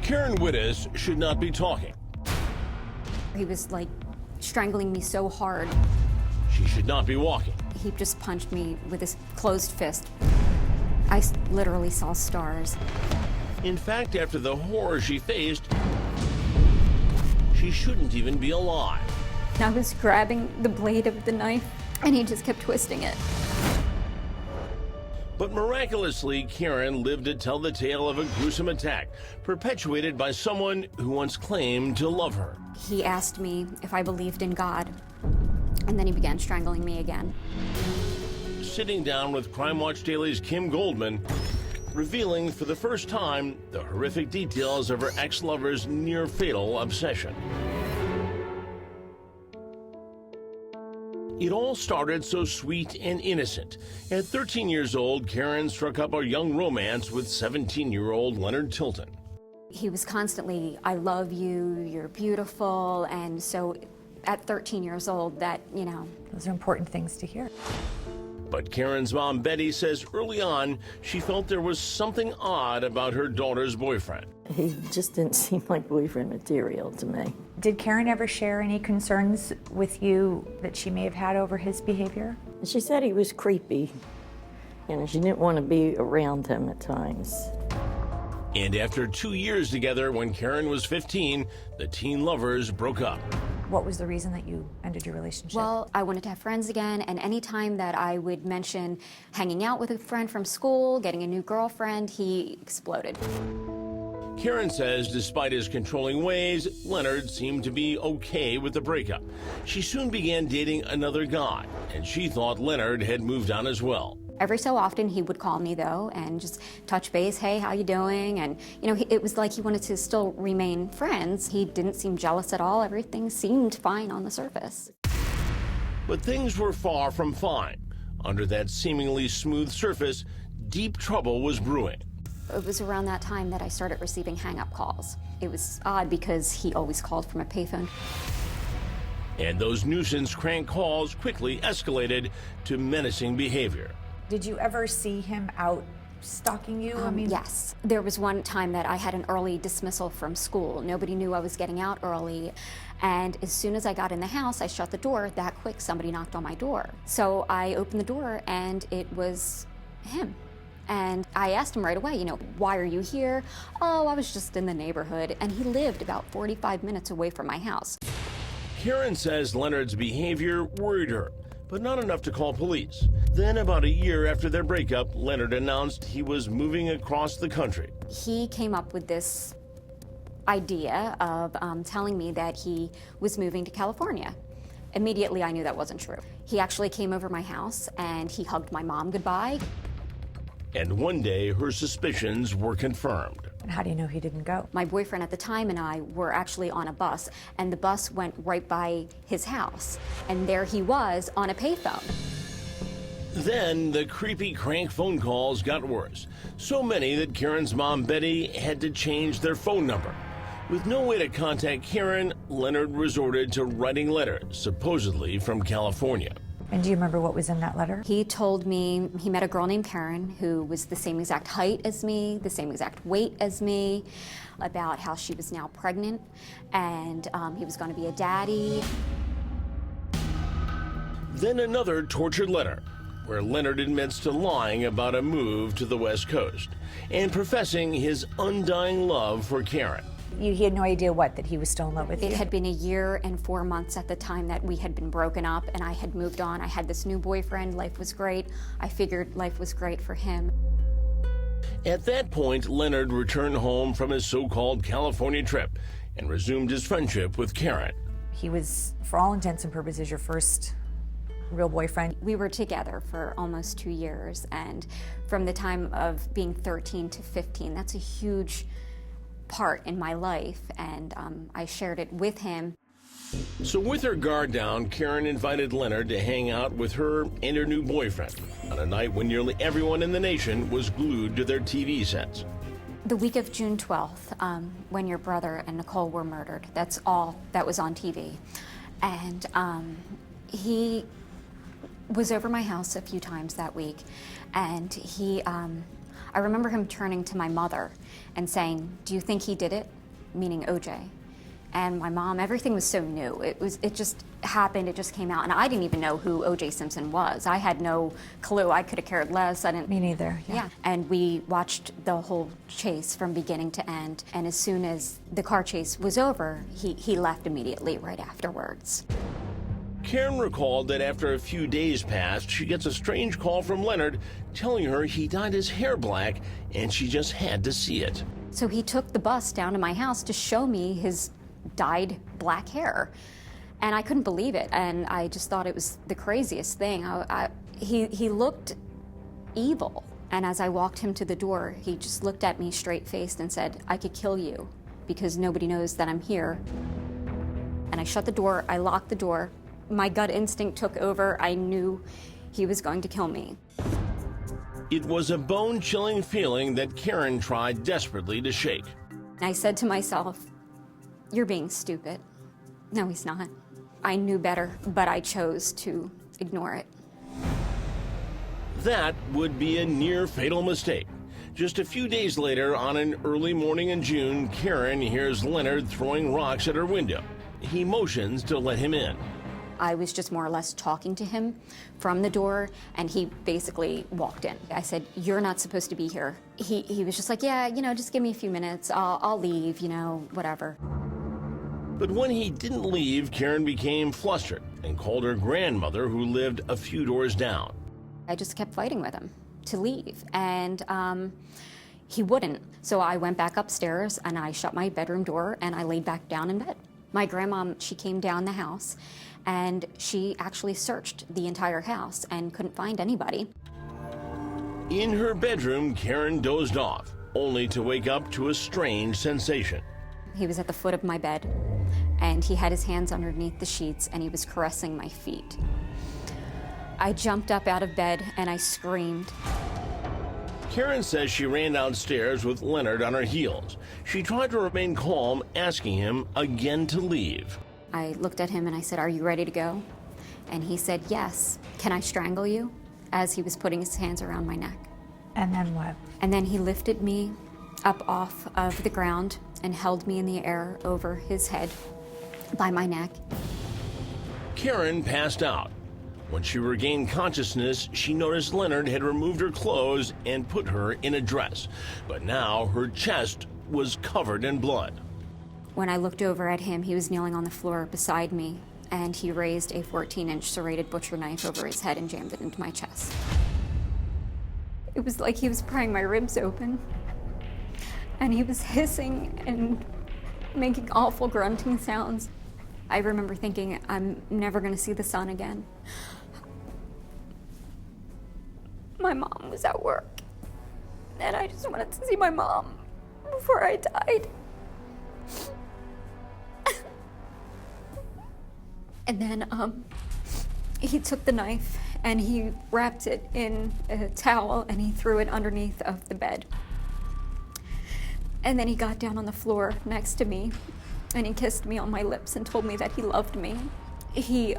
Karen Widdoss should not be talking. He was like strangling me so hard. She should not be walking. He just punched me with his closed fist. I literally saw stars. In fact, after the horror she faced, she shouldn't even be alive. I was grabbing the blade of the knife, and he just kept twisting it. But miraculously, Karen lived to tell the tale of a gruesome attack perpetuated by someone who once claimed to love her. He asked me if I believed in God, and then he began strangling me again. Sitting down with Crime Watch Daily's Kim Goldman, revealing for the first time the horrific details of her ex-lover's near-fatal obsession. It all started so sweet and innocent. At 13 years old, Karen struck up a young romance with 17-year-old Leonard Tilton. He was constantly, I love you, you're beautiful, and so at 13 years old, that, you know. Those are important things to hear. But Karen's mom, Betty, says early on she felt there was something odd about her daughter's boyfriend. He just didn't seem like boyfriend material to me. Did Karen ever share any concerns with you that she may have had over his behavior? She said he was creepy. You know, she didn't want to be around him at times. And after 2 years together, when Karen was 15, the teen lovers broke up. What was the reason that you ended your relationship? Well, I wanted to have friends again, and any time that I would mention hanging out with a friend from school, getting a new girlfriend, he exploded. Karen says despite his controlling ways, Leonard seemed to be okay with the breakup. She soon began dating another guy, and she thought Leonard had moved on as well. Every so often he would call me though and just touch base, hey, how you doing? And you know, it was like he wanted to still remain friends. He didn't seem jealous at all. Everything seemed fine on the surface. But things were far from fine. Under that seemingly smooth surface, deep trouble was brewing. It was around that time that I started receiving hang-up calls. It was odd because he always called from a payphone. And those nuisance crank calls quickly escalated to menacing behavior. Did you ever see him out stalking you? Yes. There was one time that I had an early dismissal from school. Nobody knew I was getting out early. And as soon as I got in the house, I shut the door. That quick, somebody knocked on my door. So I opened the door and it was him. And I asked him right away, you know, why are you here? Oh, I was just in the neighborhood. And he lived about 45 minutes away from my house. Karen says Leonard's behavior worried her, but not enough to call police. Then, about a year after their breakup, Leonard announced he was moving across the country. He came up with this idea of telling me that he was moving to California. Immediately, I knew that wasn't true. He actually came over my house and he hugged my mom goodbye. And one day, her suspicions were confirmed. And how do you know he didn't go? My boyfriend at the time and I were actually on a bus, and the bus went right by his house. And there he was on a payphone. Then the creepy crank phone calls got worse. So many that Karen's mom, Betty, had to change their phone number. With no way to contact Karen, Leonard resorted to writing letters, supposedly from California. And do you remember what was in that letter? He told me he met a girl named Karen who was the same exact height as me, the same exact weight as me, about how she was now pregnant, and he was going to be a daddy. Then another tortured letter, where Leonard admits to lying about a move to the West Coast and professing his undying love for Karen. He had no idea that he was still in love with you? It had been a year and 4 months at the time that we had been broken up, and I had moved on. I had this new boyfriend. Life was great. I figured life was great for him. At that point, Leonard returned home from his so-called California trip and resumed his friendship with Karen. He was, for all intents and purposes, your first real boyfriend. We were together for almost 2 years, and from the time of being 13 to 15, that's a huge part in my life, and I shared it with him. So with her guard down, Karen invited Leonard to hang out with her and her new boyfriend on a night when nearly everyone in the nation was glued to their TV sets. The week of June 12th, when your brother and Nicole were murdered, that's all that was on TV. And he was over my house a few times that week, and I remember him turning to my mother and saying, "Do you think he did it?" Meaning OJ. And my mom, everything was so new. It just happened, it just came out. And I didn't even know who OJ Simpson was. I had no clue. I could have cared less. I didn't. Me neither. Yeah. And we watched the whole chase from beginning to end. And as soon as the car chase was over, he left immediately right afterwards. Karen recalled that after a few days passed, she gets a strange call from Leonard telling her he dyed his hair black and she just had to see it. So he took the bus down to my house to show me his dyed black hair. And I couldn't believe it. And I just thought it was the craziest thing. He looked evil. And as I walked him to the door, he just looked at me straight-faced and said, "I could kill you because nobody knows that I'm here." And I shut the door, I locked the door. My gut instinct took over. I knew he was going to kill me. It was a bone-chilling feeling that Karen tried desperately to shake. I said to myself, "You're being stupid." No, he's not. I knew better, but I chose to ignore it. That would be a near-fatal mistake. Just a few days later, on an early morning in June, Karen hears Leonard throwing rocks at her window. He motions to let him in. I was just more or less talking to him from the door, and he basically walked in. I said, "You're not supposed to be here." He was just like, "Yeah, just give me a few minutes. I'll leave, whatever." But when he didn't leave, Karen became flustered and called her grandmother, who lived a few doors down. I just kept fighting with him to leave, and he wouldn't. So I went back upstairs, and I shut my bedroom door, and I laid back down in bed. My grandmom, she came down the house, and she actually searched the entire house and couldn't find anybody. In her bedroom, Karen dozed off, only to wake up to a strange sensation. He was at the foot of my bed, and he had his hands underneath the sheets, and he was caressing my feet. I jumped up out of bed, and I screamed. Karen says she ran downstairs with Leonard on her heels. She tried to remain calm, asking him again to leave. I looked at him and I said, "Are you ready to go?" And he said, "Yes. Can I strangle you?" As he was putting his hands around my neck. And then what? And then he lifted me up off of the ground and held me in the air over his head by my neck. Karen passed out. When she regained consciousness, she noticed Leonard had removed her clothes and put her in a dress. But now her chest was covered in blood. When I looked over at him, he was kneeling on the floor beside me, and he raised a 14-inch serrated butcher knife over his head and jammed it into my chest. It was like he was prying my ribs open, and he was hissing and making awful grunting sounds. I remember thinking, I'm never going to see the sun again. My mom was at work, and I just wanted to see my mom before I died. And then he took the knife and he wrapped it in a towel and he threw it underneath of the bed. And then he got down on the floor next to me and he kissed me on my lips and told me that he loved me. He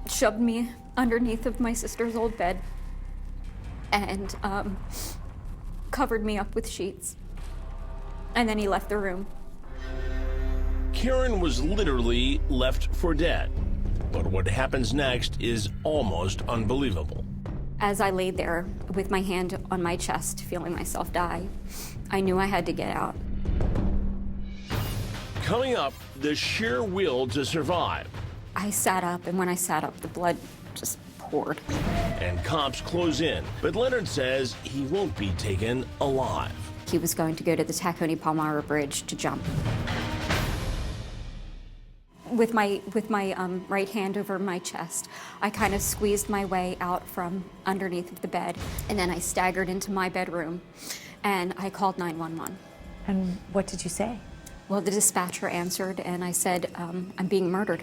shoved me underneath of my sister's old bed and covered me up with sheets. And then he left the room. Karen was literally left for dead. But what happens next is almost unbelievable. As I laid there with my hand on my chest, feeling myself die, I knew I had to get out. Coming up, the sheer will to survive. I sat up, and when I sat up, the blood just poured. And cops close in, but Leonard says he won't be taken alive. He was going to go to the Tacony-Palmyra Bridge to jump. With my right hand over my chest, I kind of squeezed my way out from underneath the bed, and then I staggered into my bedroom, and I called 911. And what did you say? Well, the dispatcher answered, and I said, I'm being murdered.